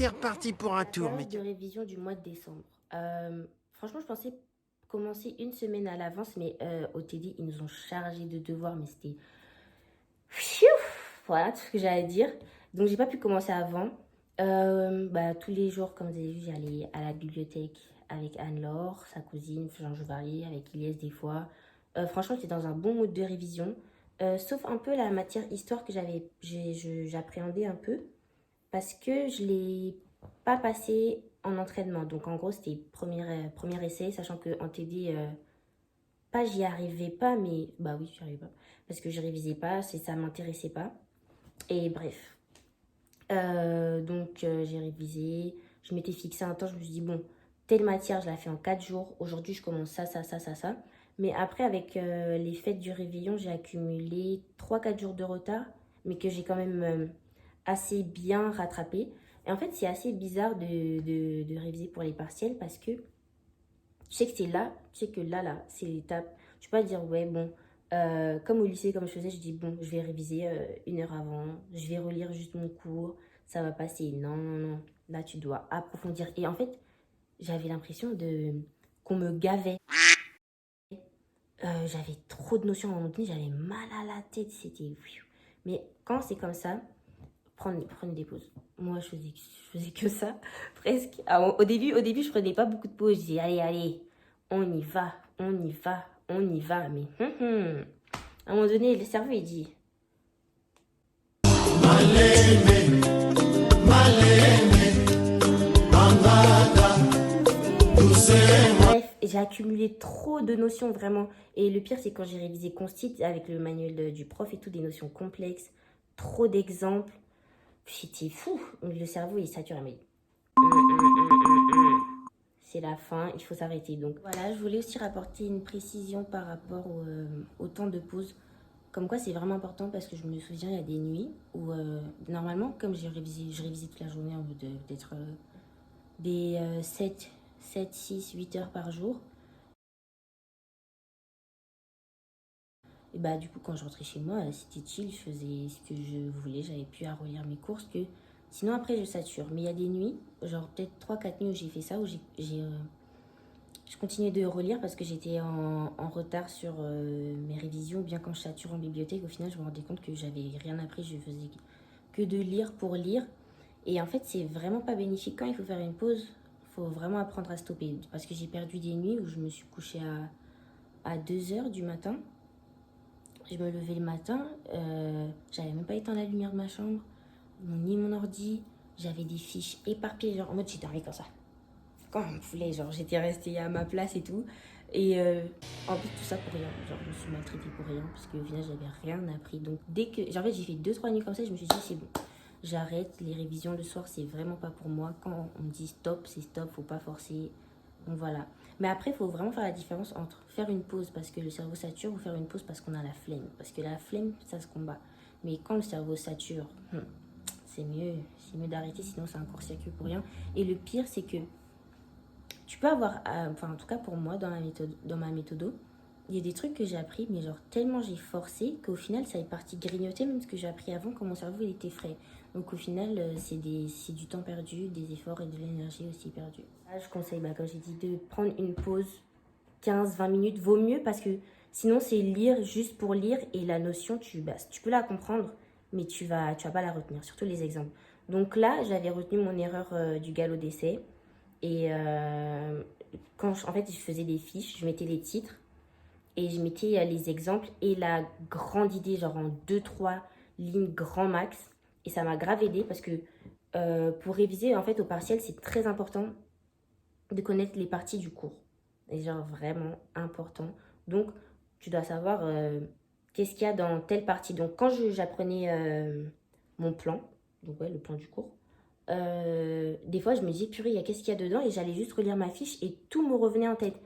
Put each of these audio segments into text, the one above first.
c'est reparti pour un La tour, période mec. de révision du mois de décembre. Franchement, je pensais commencer une semaine à l'avance, mais au TD, ils nous ont chargé de devoirs, mais c'était... Pfiou. Voilà tout ce que j'allais dire. Donc, j'ai pas pu commencer avant. Tous les jours, comme vous avez vu, j'allais à la bibliothèque avec Anne-Laure, sa cousine, genre je variais avec Ilyes des fois. Franchement, j'étais dans un bon mode de révision. Sauf un peu la matière histoire que j'appréhendais un peu parce que je l'ai pas passé en entraînement. Donc en gros, c'était premier essai, sachant que en TD, pas j'y arrivais pas, mais bah oui, j'y arrivais pas. Parce que je révisais pas, ça m'intéressait pas. Et bref. J'ai révisé, je m'étais fixé un temps, je me suis dit, bon, telle matière, je la fais en 4 jours. Aujourd'hui, je commence ça, ça, ça, ça, ça. Mais après, avec les fêtes du réveillon, j'ai accumulé 3 4 jours de retard, mais que j'ai quand même assez bien rattrapé. Et en fait, c'est assez bizarre de réviser pour les partiels parce que tu sais que c'est là, tu sais que là, c'est l'étape. Tu peux pas dire, ouais, bon, comme au lycée, comme je faisais, je dis, bon, je vais réviser 1 heure avant, je vais relire juste mon cours, ça va passer. Non, non, non. Là, tu dois approfondir. Et en fait, j'avais l'impression qu'on me gavait. J'avais trop de notions à un moment donné, j'avais mal à la tête, c'était... Mais quand c'est comme ça, prenez des pauses. Moi, je faisais que ça, presque. Alors, au début, je prenais pas beaucoup de pauses. Je disais, allez, allez, on y va, on y va, on y va. Mais à un moment donné, le cerveau, il dit... Bref, j'ai accumulé trop de notions, vraiment. Et le pire, c'est quand j'ai révisé Constit avec le manuel du prof et tout, des notions complexes, trop d'exemples. J'étais fou. Le cerveau, il sature. Mais c'est la fin, il faut s'arrêter. Donc voilà, je voulais aussi rapporter une précision par rapport au temps de pause. Comme quoi, c'est vraiment important parce que je me souviens, il y a des nuits où, normalement, comme je révisais toute la journée, en bout de peut-être des 7, 6, 8 heures par jour. Et bah, du coup, quand je rentrais chez moi, c'était chill, je faisais ce que je voulais, j'avais plus à relire mes courses que. Sinon, après, je sature. Mais il y a des nuits, genre peut-être 3 4 nuits où j'ai fait ça, où je continuais de relire parce que j'étais en retard sur mes révisions. Bien quand je sature en bibliothèque, au final, je me rendais compte que j'avais rien appris, je faisais que de lire pour lire. Et en fait, c'est vraiment pas bénéfique. Quand il faut faire une pause, il faut vraiment apprendre à stopper. Parce que j'ai perdu des nuits où je me suis couchée à 2 heures du matin. Je me levais le matin, j'avais même pas éteint la lumière de ma chambre, ni mon ordi. J'avais des fiches éparpillées, genre en mode j'étais arrivée comme ça. Quand on me voulait, genre j'étais restée à ma place et tout. Et en plus, tout ça pour rien. Genre, je me suis maltraitée pour rien, parce qu'au final, j'avais rien appris. Donc, dès que. Genre, en fait, j'ai fait 2 3 nuits comme ça, je me suis dit, c'est bon. J'arrête les révisions le soir, c'est vraiment pas pour moi. Quand on me dit stop, c'est stop, faut pas forcer. Donc voilà. Mais après, il faut vraiment faire la différence entre faire une pause parce que le cerveau sature ou faire une pause parce qu'on a la flemme. Parce que la flemme, ça se combat. Mais quand le cerveau sature, c'est mieux d'arrêter, sinon c'est un court-circuit pour rien. Et le pire, c'est que tu peux avoir, enfin en tout cas pour moi, dans ma méthode, il y a des trucs que j'ai appris, mais genre tellement j'ai forcé qu'au final ça est parti grignoter même ce que j'ai appris avant quand mon cerveau il était frais. Donc au final c'est du temps perdu, des efforts et de l'énergie aussi perdus. Là je conseille, comme j'ai dit, de prendre une pause 15 20 minutes, vaut mieux parce que sinon c'est lire juste pour lire et la notion tu peux la comprendre mais tu vas pas la retenir, surtout les exemples. Donc là j'avais retenu mon erreur du galop d'essai et en fait je faisais des fiches, je mettais les titres et je mettais les exemples et la grande idée, genre en 2 3 lignes grand max. Et ça m'a grave aidé parce que pour réviser, en fait, au partiel, c'est très important de connaître les parties du cours. Et genre vraiment important. Donc, tu dois savoir qu'est-ce qu'il y a dans telle partie. Donc, quand j'apprenais mon plan, donc ouais, le plan du cours, des fois, je me disais, purée, qu'est-ce qu'il y a dedans? Et j'allais juste relire ma fiche et tout me revenait en tête.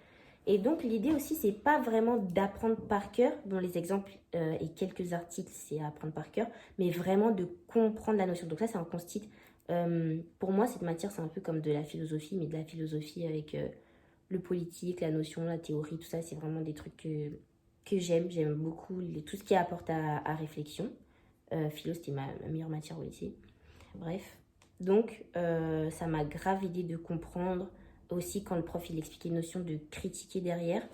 Et donc, l'idée aussi, c'est pas vraiment d'apprendre par cœur. Bon, les exemples et quelques articles, c'est apprendre par cœur, mais vraiment de comprendre la notion. Donc, ça, c'est un constit. Pour moi, cette matière, c'est un peu comme de la philosophie, mais de la philosophie avec le politique, la notion, la théorie, tout ça, c'est vraiment des trucs que j'aime. J'aime beaucoup tout ce qui apporte à réflexion. Philo, c'était ma meilleure matière au lycée. Bref. Donc, ça m'a grave aidé de comprendre aussi quand le prof il expliquait une notion de critiquer derrière.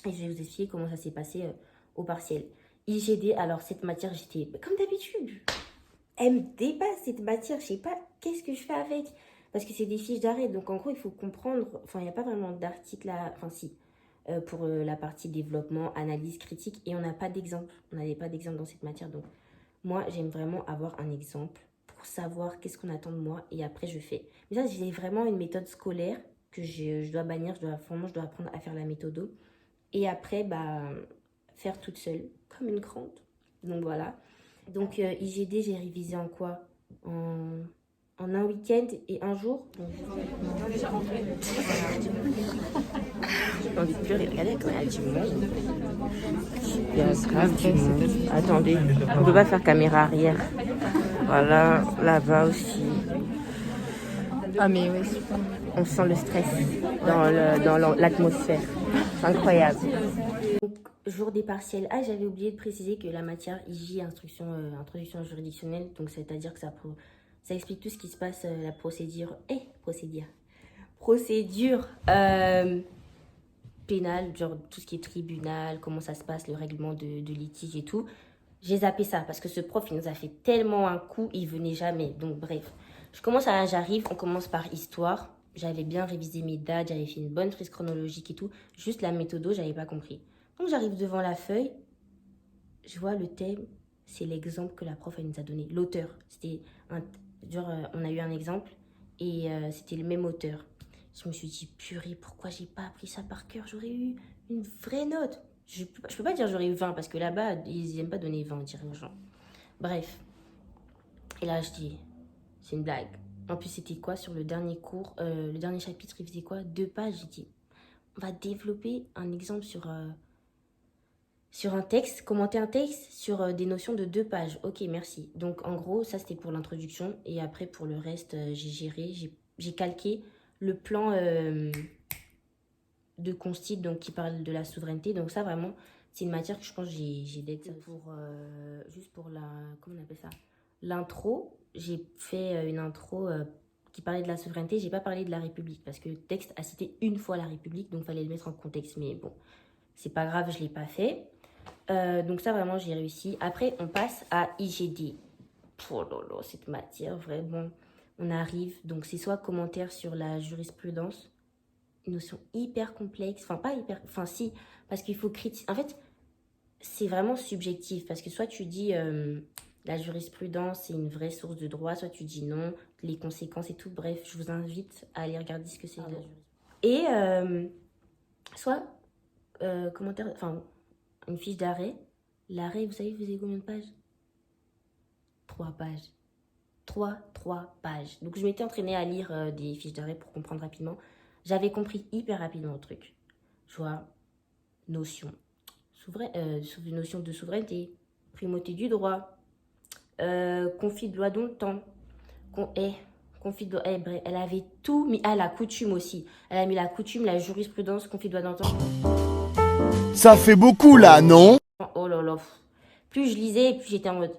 Et je vais vous expliquer comment ça s'est passé au partiel. IGD, alors cette matière, j'étais comme d'habitude. Elle me dépasse cette matière, je sais pas qu'est-ce que je fais avec. Parce que c'est des fiches d'arrêt, donc en gros, il faut comprendre. Enfin, il n'y a pas vraiment d'article là. Enfin, si, pour la partie développement, analyse critique, et on n'a pas d'exemple. On n'avait pas d'exemple dans cette matière, donc moi, j'aime vraiment avoir un exemple pour savoir qu'est-ce qu'on attend de moi, et après, je fais. Mais ça, j'ai vraiment une méthode scolaire que je dois bannir. Je dois apprendre à faire la méthode. Et après, bah, faire toute seule, comme une grande. Donc voilà. Donc IGD, j'ai révisé en quoi? En un week-end et un jour. Donc, j'ai envie de pleurer. Regardez quand il y a du monde. Il y a grave du monde. Attendez, on ne peut pas faire caméra arrière. Voilà, là-bas aussi. Ah mais ouais, super. On sent le stress dans l'atmosphère. C'est incroyable. Donc, jour des partiels. Ah, j'avais oublié de préciser que la matière IJ, introduction juridictionnelle, donc c'est-à-dire que ça explique tout ce qui se passe, la procédure pénale, genre tout ce qui est tribunal, comment ça se passe, le règlement de litige et tout. J'ai zappé ça parce que ce prof, il nous a fait tellement un coup, il venait jamais. Donc bref, j'arrive, on commence par histoire. J'avais bien révisé mes dates, j'avais fait une bonne frise chronologique et tout. Juste la méthode, j'avais pas compris. Donc j'arrive devant la feuille, je vois le thème, c'est l'exemple que la prof elle nous a donné. L'auteur, on a eu un exemple et c'était le même auteur. Je me suis dit, purée, pourquoi j'ai pas appris ça par cœur? J'aurais eu une vraie note. Je peux pas dire j'aurais eu 20 parce que là-bas, ils n'aiment pas donner 20, dirait aux gens. Bref. Et là, je dis, c'est une blague. En plus, c'était quoi sur le dernier cours, le dernier chapitre, il faisait quoi? 2 pages. J'ai dit, on va développer un exemple sur un texte, commenter un texte sur des notions de 2 pages. Ok, merci. Donc, en gros, ça, c'était pour l'introduction. Et après, pour le reste, j'ai calqué le plan de Constit, donc qui parle de la souveraineté. Donc ça, vraiment, c'est une matière que je pense que j'ai d'être juste pour comment on appelle ça? L'intro, j'ai fait une intro qui parlait de la souveraineté. J'ai pas parlé de la République parce que le texte a cité une fois la République, donc il fallait le mettre en contexte. Mais bon, c'est pas grave, je l'ai pas fait. Donc ça, vraiment, j'ai réussi. Après, on passe à IGD. Oh là là, cette matière, vraiment, on arrive. Donc, c'est soit commentaire sur la jurisprudence, une notion hyper complexe. Enfin, pas hyper... Enfin, si, parce qu'il faut critiquer. En fait, c'est vraiment subjectif. Parce que soit tu dis la jurisprudence, c'est une vraie source de droit, soit tu dis non, les conséquences et tout. Bref, je vous invite à aller regarder ce que c'est la jurisprudence. Et soit commentaire... Enfin, une fiche d'arrêt. L'arrêt, vous savez, faisait combien de pages? 3 pages. 3 pages. Donc, je m'étais entraînée à lire des fiches d'arrêt pour comprendre rapidement. J'avais compris hyper rapidement le truc. Je vois notion. Notion de souveraineté, primauté du droit, conflit de loi dans le temps. Conflit de loi. Bref, elle avait tout mis. Ah, la coutume aussi. Elle a mis la coutume, la jurisprudence, conflit de loi dans le temps. Ça fait beaucoup là, non? Oh là là. Plus je lisais, plus j'étais en mode.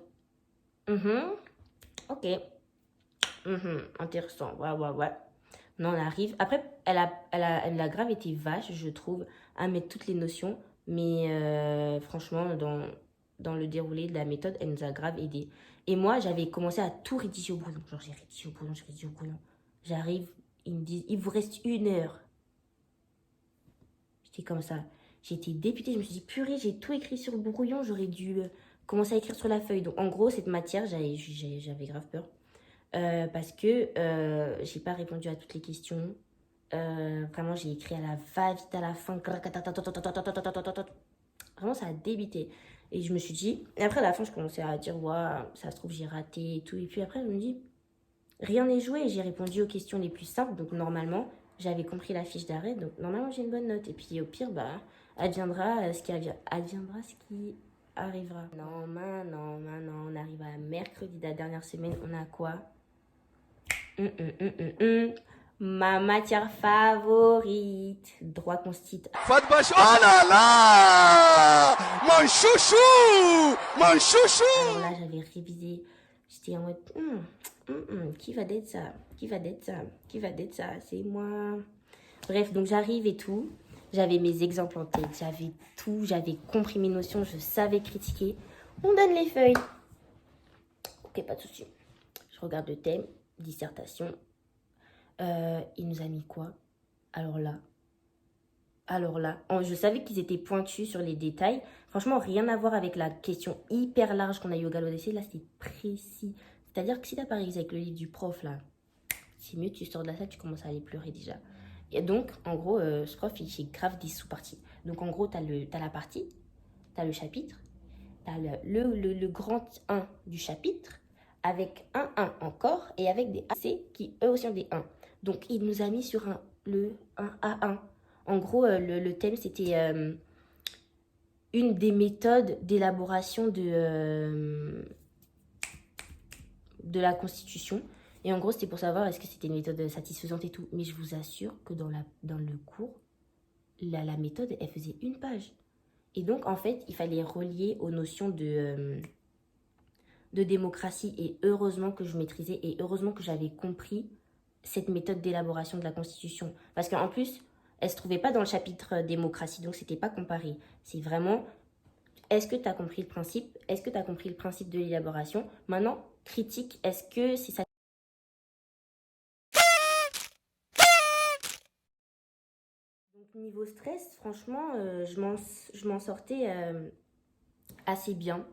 Ok. Intéressant. Ouais. Non, on arrive. Après, elle a grave été vache, je trouve, à mettre toutes les notions. Mais franchement, dans le déroulé de la méthode, elle nous a grave aidé. Et moi, j'avais commencé à tout rédiger au brouillon. Genre, j'ai rédigé au brouillon. J'arrive, ils me disent, il vous reste 1 heure. J'étais comme ça. J'étais dépitée. Je me suis dit, purée, j'ai tout écrit sur le brouillon. J'aurais dû commencer à écrire sur la feuille. Donc, en gros, cette matière, j'avais grave peur. Parce que j'ai pas répondu à toutes les questions. Vraiment, j'ai écrit à la va-vite à la fin. Vraiment, ça a débité. Et je me suis dit... Et après, à la fin, je commençais à dire, ouais, ça se trouve, j'ai raté et tout. Et puis après, je me dis, rien n'est joué. J'ai répondu aux questions les plus simples. Donc, normalement, j'avais compris la fiche d'arrêt. Donc, normalement, j'ai une bonne note. Et puis, au pire, bah, adviendra ce qui arrivera. Non, maintenant, on arrive à mercredi de la dernière semaine. On a quoi? Ma matière favorite, droit constit. Ah là là, mon chouchou. Alors là, j'avais révisé, J'étais en mode, qui va d'être ça? Qui va d'être ça? Qui va d'être ça? C'est moi. Bref, donc j'arrive et tout. J'avais mes exemples en tête, j'avais tout, j'avais compris mes notions, je savais critiquer. On donne les feuilles. Ok, pas de souci. Je regarde le thème, dissertation. Il nous a mis quoi? Alors là, je savais qu'ils étaient pointus sur les détails. Franchement, rien à voir avec la question hyper large qu'on a eu au galop d'essai. Là, c'était précis. C'est-à-dire que si t'as pas révisé avec le livre du prof, là, c'est mieux, tu sors de la salle, tu commences à aller pleurer déjà. Et donc, en gros, ce prof, il fait grave des sous-parties. Donc, en gros, t'as la partie, t'as le chapitre, t'as le grand 1 du chapitre, avec un 1 encore, et avec des AC qui, eux aussi, ont des 1. Donc, il nous a mis sur le 1A1. En gros, le thème, c'était une des méthodes d'élaboration de la Constitution. Et en gros, c'était pour savoir est-ce que c'était une méthode satisfaisante et tout. Mais je vous assure que dans le cours, la méthode, elle faisait une page. Et donc, en fait, il fallait relier aux notions de démocratie. Et heureusement que je maîtrisais et heureusement que j'avais compris cette méthode d'élaboration de la Constitution. Parce qu'en plus, elle ne se trouvait pas dans le chapitre démocratie, donc c'était pas comparé. C'est vraiment, est-ce que tu as compris le principe? Est-ce que tu as compris le principe de l'élaboration? Maintenant, critique, est-ce que c'est ça? Donc niveau stress, franchement, je m'en sortais assez bien.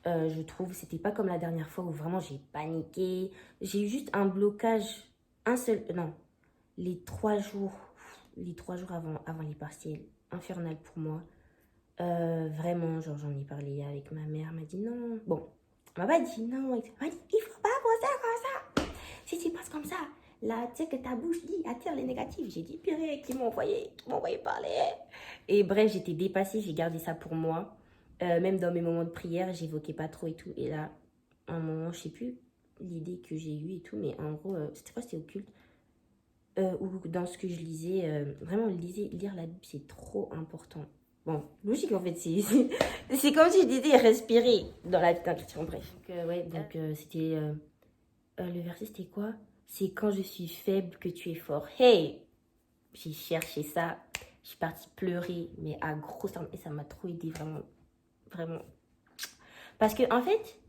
Je trouve, c'était pas comme la dernière fois où vraiment j'ai paniqué. J'ai eu juste un blocage, non, les 3 jours avant les partiels, infernal pour moi. Vraiment, genre j'en ai parlé avec ma mère, elle m'a dit non. Bon, elle m'a pas dit non, elle m'a dit il faut pas penser comme ça. Si tu passes comme ça, là, tu sais que ta bouche dit attire les négatifs. J'ai dit purée, qui m'a envoyé parler. Et bref, j'étais dépassée, j'ai gardé ça pour moi. Même dans mes moments de prière, j'évoquais pas trop et tout. Et là, à un moment, je sais plus l'idée que j'ai eue et tout, mais en gros, c'était quoi, c'était occulte. Ou dans ce que je lisais, vraiment lire la Bible, c'est trop important. Bon, logique en fait, c'est comme si je disais respirer dans la vie d'un chrétien, bref. C'était, le verset c'était quoi? C'est quand je suis faible que tu es fort. Hey! J'ai cherché ça, je suis partie pleurer, mais à gros larmes, et ça m'a trop aidé, vraiment, vraiment. Parce que en fait,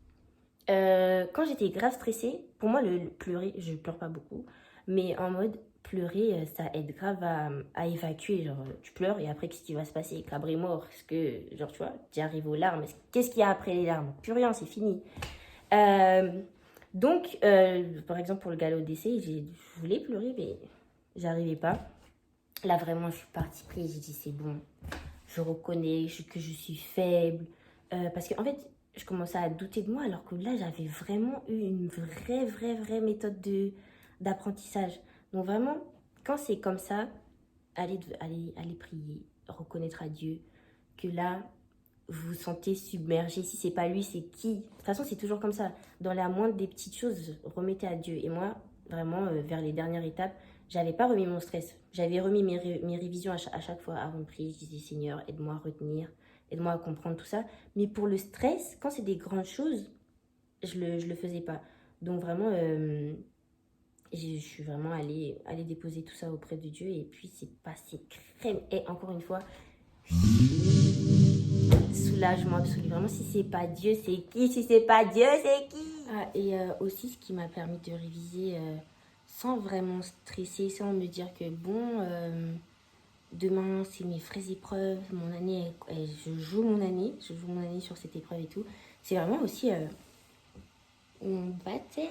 quand j'étais grave stressée, pour moi le pleurer, je pleure pas beaucoup, mais en mode pleurer, ça aide grave à évacuer. Genre, tu pleures et après, qu'est-ce qui va se passer? Cabré mort. Est-ce que, genre, tu vois, tu arrives aux larmes. Qu'est-ce qu'il y a après les larmes? Plus rien, c'est fini. Donc, par exemple, pour le galop d'essai, je voulais pleurer, mais j'arrivais pas. Là, vraiment, je suis partie prise. J'ai dit, c'est bon. Je reconnais que je suis faible. Parce qu'en fait, je commençais à douter de moi, alors que là, j'avais vraiment eu une vraie méthode d'apprentissage. Donc vraiment, quand c'est comme ça, allez prier, reconnaître à Dieu que là, vous vous sentez submergé. Si c'est pas lui, c'est qui? De toute façon, c'est toujours comme ça. Dans la moindre des petites choses, remettez à Dieu. Et moi, vraiment, vers les dernières étapes, j'avais pas remis mon stress. J'avais remis mes révisions à chaque fois avant de prier. Je disais, Seigneur, aide-moi à retenir, aide-moi à comprendre tout ça. Mais pour le stress, quand c'est des grandes choses, je le faisais pas. Donc vraiment, je suis vraiment allée déposer tout ça auprès de Dieu. Et puis, c'est passé crème. Et encore une fois, soulagement absolu. Vraiment, si c'est pas Dieu, c'est qui? Si c'est pas Dieu, c'est qui? Et aussi, ce qui m'a permis de réviser sans vraiment stresser, sans me dire que bon, demain, c'est mes vraies épreuves, mon année, je joue mon année sur cette épreuve et tout. C'est vraiment aussi mon baptême.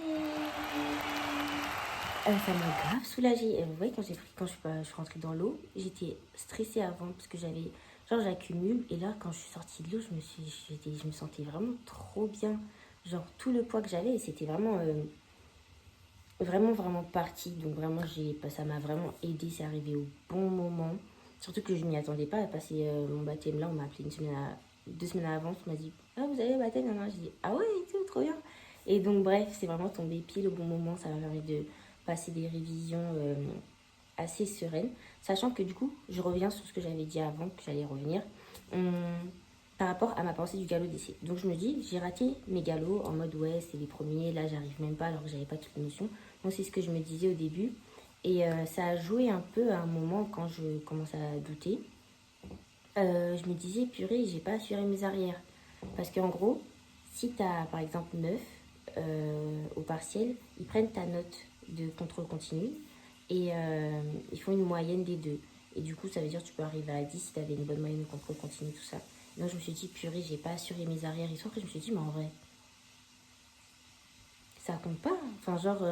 Ça m'a grave soulagée. Vous voyez, quand je suis rentrée dans l'eau, j'étais stressée avant parce que j'accumule. Et là, quand je suis sortie de l'eau, je me sentais vraiment trop bien. Genre, tout le poids que j'avais, et c'était vraiment, vraiment parti. Donc, vraiment, ça m'a vraiment aidé. C'est arrivé au bon moment. Surtout que je m'y attendais pas à passer mon baptême. Là, on m'a appelé 2 semaines à l'avance. On m'a dit, ah, vous avez le baptême? J'ai dit, ah ouais, et tout, trop bien. Et donc, bref, c'est vraiment tombé pile au bon moment. Ça m'a permis de passer des révisions assez sereines. Sachant que du coup, je reviens sur ce que j'avais dit avant, que j'allais revenir. par rapport à ma pensée du galop d'essai. Donc je me dis, j'ai raté mes galops en mode ouais, c'est les premiers, là j'arrive même pas alors que j'avais pas toute notion. Donc c'est ce que je me disais au début. Et ça a joué un peu à un moment quand je commence à douter. Je me disais, purée, j'ai pas assuré mes arrières. Parce qu'en gros, si tu as par exemple 9 au partiel, ils prennent ta note de contrôle continu et ils font une moyenne des deux. Et du coup, ça veut dire que tu peux arriver à 10 si tu avais une bonne moyenne de contrôle continu, tout ça. Donc je me suis dit, purée, j'ai pas assuré mes arrières. Et après, je me suis dit, mais en vrai, ça compte pas. Enfin, genre,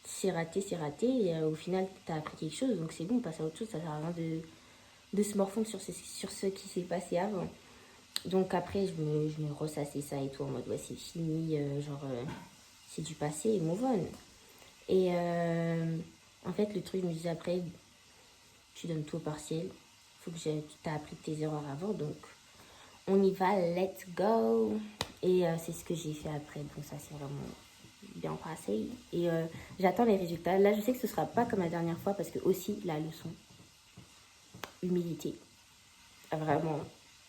c'est raté, c'est raté. Et au final, t'as appris quelque chose, donc c'est bon, on passe à autre chose. Ça sert à rien de se morfondre sur ce qui s'est passé avant. Donc après, je me ressassais ça et tout, en mode, ouais, c'est fini, c'est du passé, move on. Et en fait, le truc, je me disais après, tu donnes tout au partiel. Faut que t'as appris tes erreurs avant, donc on y va, let's go. Et c'est ce que j'ai fait après, donc ça c'est vraiment bien passé. Et j'attends les résultats. Là, je sais que ce sera pas comme la dernière fois parce que aussi la leçon, humilité. Vraiment,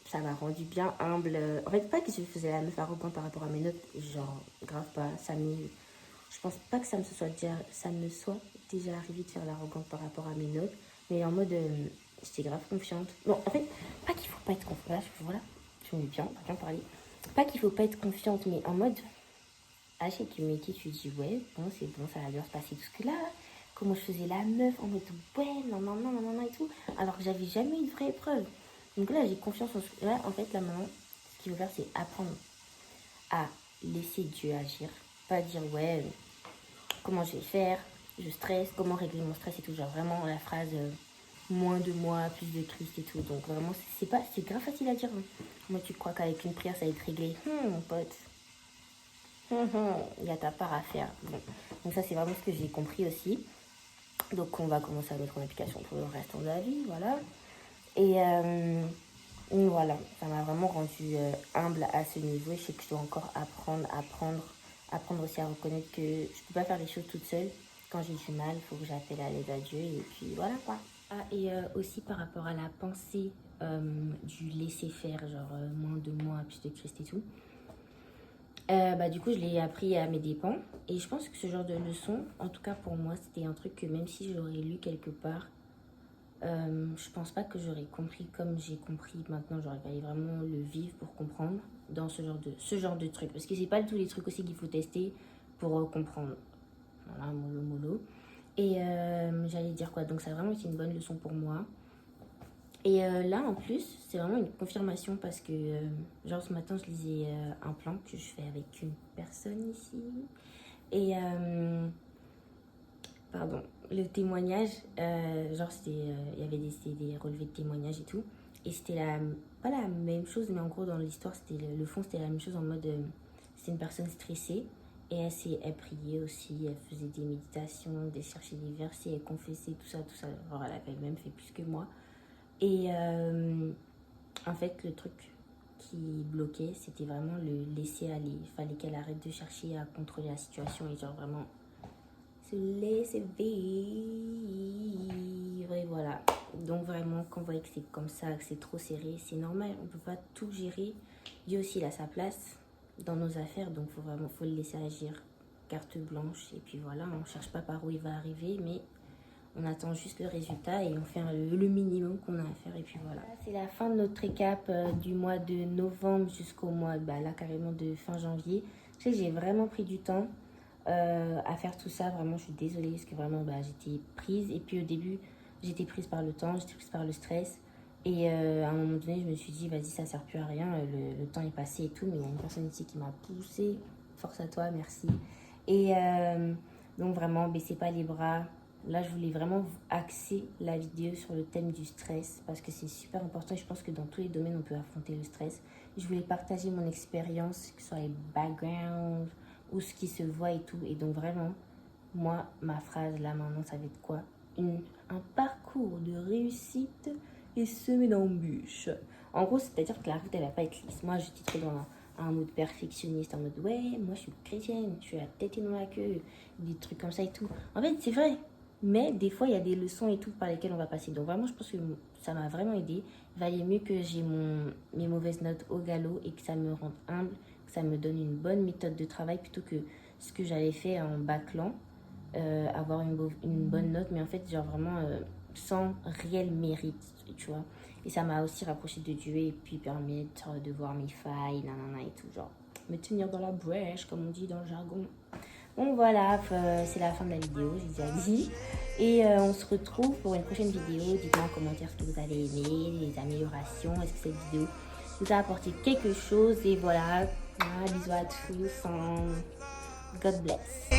ça m'a rendu bien humble. En fait, pas que je faisais la meuf arrogante par rapport à mes notes, genre grave pas. Je pense pas que ça me soit déjà arrivé de faire l'arrogante par rapport à mes notes, mais en mode j'étais grave confiante. Bon, en fait, pas qu'il faut pas être confiante. Voilà, je me mets bien parler. Pas qu'il faut pas être confiante, mais en mode à chaque métier, tu dis ouais, bon, c'est bon, ça va bien se passer. Parce que là, comment je faisais la meuf en mode ouais, non, et tout, alors que j'avais jamais une vraie épreuve. Donc là, j'ai confiance en ce. Là, en fait, là maintenant, ce qu'il faut faire, c'est apprendre à laisser Dieu agir. Pas dire ouais, comment je vais faire, je stresse, comment régler mon stress et tout. Genre vraiment la phrase moins de moi, plus de Christ et tout. Donc vraiment, c'est grave facile à dire. Hein. Moi, tu crois qu'avec une prière, ça va être réglé. Mon pote. Il y a ta part à faire. Bon. Donc ça, c'est vraiment ce que j'ai compris aussi. Donc on va commencer à mettre en application pour le restant de la vie, voilà. Et voilà, ça m'a vraiment rendu humble à ce niveau. Je sais que je dois encore apprendre aussi à reconnaître que je peux pas faire les choses toute seule. Quand j'ai du mal, il faut que j'appelle à l'aide à Dieu et puis voilà quoi. Ah, et aussi par rapport à la pensée du laisser faire, genre moins de moi, plus de Christ et tout. Du coup, je l'ai appris à mes dépens. Et je pense que ce genre de leçon, en tout cas pour moi, c'était un truc que même si j'aurais lu quelque part, je pense pas que j'aurais compris comme j'ai compris maintenant. J'aurais fallu vraiment le vivre pour comprendre dans ce genre de truc. Parce que c'est pas tous les trucs aussi qu'il faut tester pour comprendre. Voilà, mollo. Et j'allais dire quoi. Donc ça a vraiment été une bonne leçon pour moi. Et là, en plus, c'est vraiment une confirmation parce que, genre, ce matin, je lisais un plan que je fais avec une personne ici. Et, pardon, le témoignage, genre, il y avait des relevés de témoignages et tout. Et c'était pas la même chose, mais en gros, dans l'histoire, le fond, c'était la même chose en mode, c'était une personne stressée. Et elle priait aussi, elle faisait des méditations, elle cherchait des versets, elle confessait, tout ça. Genre, elle avait même fait plus que moi. Et en fait, le truc qui bloquait, c'était vraiment le laisser aller. Il fallait qu'elle arrête de chercher à contrôler la situation et genre vraiment se laisser vivre. Et voilà. Donc vraiment, quand vous voyez que c'est comme ça, que c'est trop serré, c'est normal. On ne peut pas tout gérer. Dieu aussi, il a sa place dans nos affaires. Donc faut le laisser agir. Carte blanche. Et puis voilà, on ne cherche pas par où il va arriver, mais on attend juste le résultat et on fait le minimum qu'on a à faire et puis voilà. C'est la fin de notre récap du mois de novembre jusqu'au mois, là carrément de fin janvier. Je sais que j'ai vraiment pris du temps à faire tout ça. Vraiment, je suis désolée parce que vraiment, j'étais prise. Et puis au début, j'étais prise par le temps, j'étais prise par le stress. Et à un moment donné, je me suis dit, vas-y, ça sert plus à rien. Le temps est passé et tout. Mais il y a une personne ici qui m'a poussée. Force à toi, merci. Et donc vraiment, baissez pas les bras. Là, je voulais vraiment axer la vidéo sur le thème du stress parce que c'est super important. Je pense que dans tous les domaines, on peut affronter le stress. Je voulais partager mon expérience, que ce soit les backgrounds ou ce qui se voit et tout. Et donc vraiment, moi, ma phrase là maintenant, ça va être quoi? Un parcours de réussite et semé d'embûches. En gros, c'est-à-dire que la route, elle va pas être lisse. Moi, j'étais trop dans un mode perfectionniste, en mode ouais, moi je suis chrétienne, je suis la tête dans la queue, des trucs comme ça et tout. En fait, c'est vrai. Mais des fois, il y a des leçons et tout par lesquelles on va passer. Donc vraiment, je pense que ça m'a vraiment aidé. Il valait mieux que j'ai mes mauvaises notes au galop et que ça me rende humble, que ça me donne une bonne méthode de travail plutôt que ce que j'avais fait en bâclant, avoir une bonne note, mais en fait, genre vraiment sans réel mérite, tu vois. Et ça m'a aussi rapproché de Dieu et puis permettre de voir mes failles, nanana et tout, genre me tenir dans la brèche, comme on dit dans le jargon. Donc voilà, c'est la fin de la vidéo, j'ai déjà dit. Et on se retrouve pour une prochaine vidéo. Dites-moi en commentaire ce que vous avez aimé, les améliorations. Est-ce que cette vidéo vous a apporté quelque chose? Et voilà, bisous à tous. God bless.